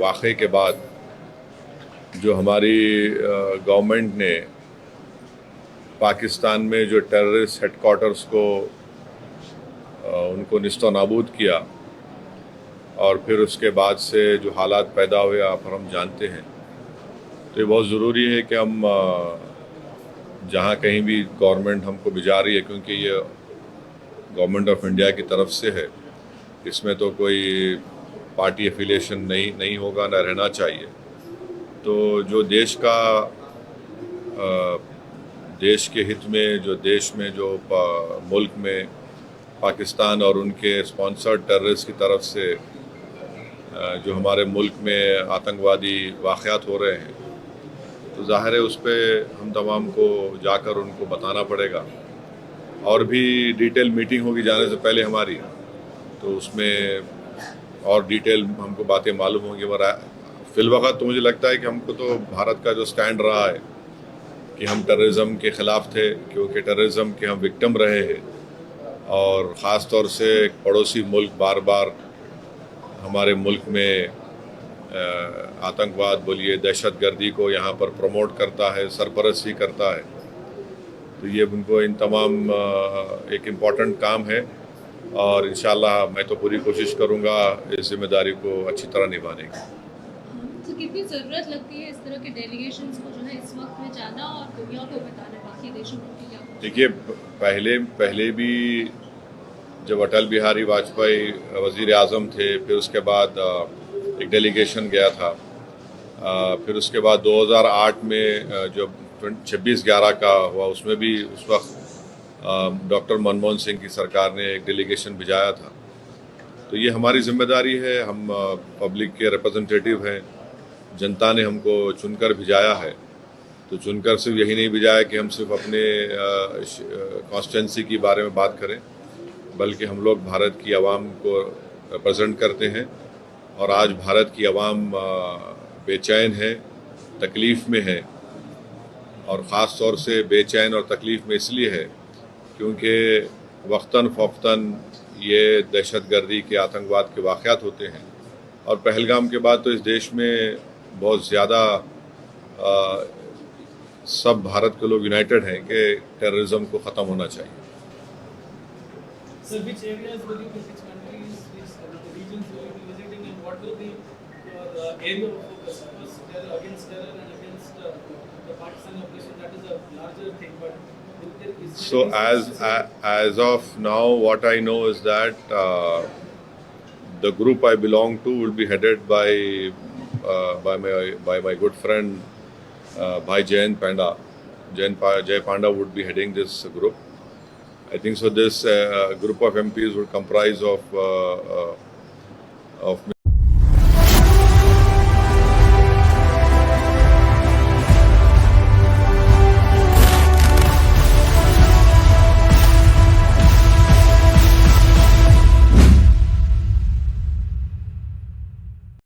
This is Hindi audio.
वाक़े के बाद जो हमारी गवर्नमेंट ने पाकिस्तान में जो टेररिस्ट हेडक्वार्टर्स को उनको निस्तो नाबूद किया और फिर उसके बाद से जो हालात पैदा हुए आप और हम जानते हैं, तो ये बहुत ज़रूरी है कि हम जहाँ कहीं भी गवर्नमेंट हमको भिजा रही है, क्योंकि ये गवर्नमेंट ऑफ इंडिया की तरफ से है, इसमें तो कोई पार्टी एफिलिएशन नहीं होगा, ना रहना चाहिए। तो जो देश का देश के हित में जो मुल्क में पाकिस्तान और उनके स्पॉन्सर्ड टेररिस्ट की तरफ से जो हमारे मुल्क में आतंकवादी वाक़यात हो रहे हैं, तो ज़ाहिर है उस पर हम तमाम को जाकर उनको बताना पड़ेगा। और भी डिटेल मीटिंग होगी जाने से पहले हमारी, तो उसमें और डिटेल हमको बातें मालूम होंगी। मगर फ़िलवक़्त तो मुझे लगता है कि हमको तो भारत का जो स्टैंड रहा है कि हम टेररिज्म के ख़िलाफ़ थे, क्योंकि टेररिज्म के हम विक्टिम रहे हैं और ख़ास तौर से एक पड़ोसी मुल्क बार बार हमारे मुल्क में आतंकवाद बोलिए, दहशतगर्दी को यहाँ पर प्रमोट करता है, सरपरस्ती करता है। तो ये उनको इन तमाम एक इम्पॉर्टेंट काम है और इंशाल्लाह मैं तो पूरी कोशिश करूँगा इस जिम्मेदारी को अच्छी तरह निभाने की। तो कितनी ज़रूरत लगती है इस तरह के डेलीगेशंस को जो है इस वक्त में जाना और दुनिया को बताना, बाकी देशों को कि क्या? देखिए, पहले भी जब अटल बिहारी वाजपेयी वज़ीर आज़म थे, फिर उसके बाद एक डेलीगेशन गया था। फिर उसके बाद 2008 में जब 26/11 का हुआ, उसमें भी उस वक्त डॉक्टर मनमोहन सिंह की सरकार ने एक डेलीगेशन भिजाया था। तो ये हमारी जिम्मेदारी है, हम पब्लिक के रिप्रेजेंटेटिव हैं, जनता ने हमको चुनकर भिजाया है। तो चुनकर सिर्फ यही नहीं भिजाया कि हम सिर्फ अपने कॉन्स्टिट्यूंसी के बारे में बात करें, बल्कि हम लोग भारत की आवाम को रिप्रेजेंट करते हैं। और आज भारत की आवाम बेचैन है, तकलीफ़ में है, और ख़ास तौर से बेचैन और तकलीफ़ में इसलिए है क्योंकि वक्तन फ़ौक़्तन ये दहशतगर्दी के आतंकवाद के वाक़यात होते हैं। और पहलगाम के बाद तो इस देश में बहुत ज़्यादा सब भारत के लोग यूनाइटेड हैं कि टेररिज्म को ख़त्म होना चाहिए। So which areas will you visit, countries, which regions will you be visiting, and what will be your area of focus? Because terror, against terror and against the Pakistan operation, that is a larger thing. But so as of now, what I know is that the group I belong to will be headed by my good friend Bhai Jayant Panda. Jay Panda would be heading this group. I think so. This group of MPs would comprise of